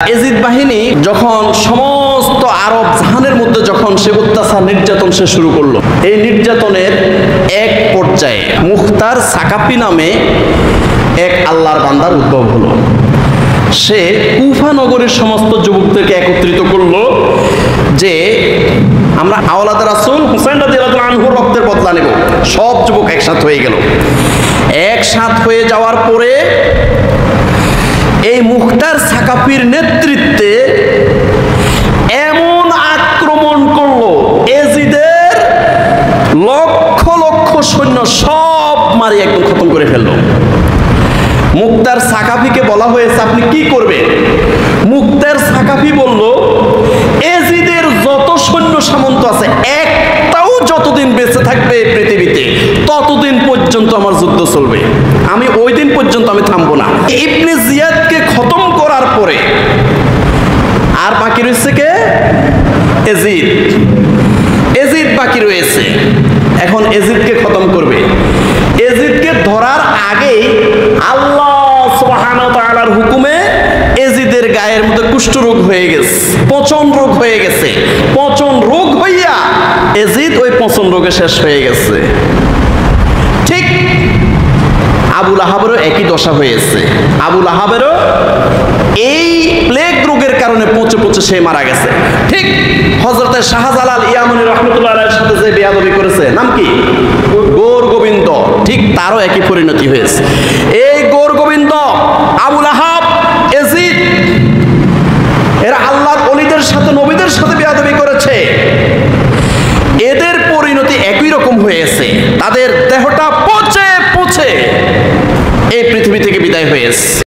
এজিদ বাহিনী যখন সমস্ত আরব জাহানের মধ্যে যখন সে অত্যাচার নির্যাতন সে শুরু করলো, এই নির্যাতনের এক পর্যায়ে মুখতার সাকাফি নামে এক আল্লাহর বান্দার উদ্ভব হলো। সে কুফা নগরীর সমস্ত যুবকদেরকে একত্রিত করলো যে আমরা আওলাদ রাসূল হুসাইন রাদিয়াল্লাহু আনহুর রক্তের বদলা নেব। সব যুবক একসাথ হয়ে গেল। একসাথ হয়ে যাওয়ার পরে এই মুখতার সাকাফির নেতৃত্বে এমন আক্রমণ করলো, এজিদের লক্ষ লক্ষ সৈন্য সব মারি একদম খতম করে ফেললো। মুখতার সাকাফিকে বলা হয়েছে আপনি কি করবেন? মুখতার সাকাফি বলল, এজিদের যত সৈন্য সামন্ত আছে একটাও যতদিন বেঁচে থাকবে পৃথিবীতে ততদিন পর্যন্ত আমার যুদ্ধ চলবে, আমি ওই দিন পর্যন্ত আমি থামবো না। ইবনে জিয়াদকে খতম করার পরে আর বাকি রয়েছে কে? এজিদ। এজিদ বাকি রয়েছে। এখন এজিদকে খতম করবে। এজিদকে ধরার আগেই আল্লাহ সুবহানাহু ওয়া তাআলার হুকুমে এজিদের গায়ের মধ্যে কুষ্ঠরোগ হয়ে গেছে, পচন রোগ হয়ে গেছে। পচন রোগ হইয়া এজিদ ওই পচন রোগে শেষ হয়ে গেছে। ঠিক আবু লাহাবেরও একই দশা হয়েছে। আবু লাহাবেরও এই প্লেগ রোগের কারণে পচে পচে সে মারা গেছে। ঠিক হযরতে শাহজালাল ইয়ামানী রাহমাতুল্লাহ আলাইহির সাথে যে বেয়াদবি করেছে, নাম কি? গৌর গোবিন্দ, ঠিক তারও একই পরিণতি হয়েছে। এই গৌর গোবিন্দ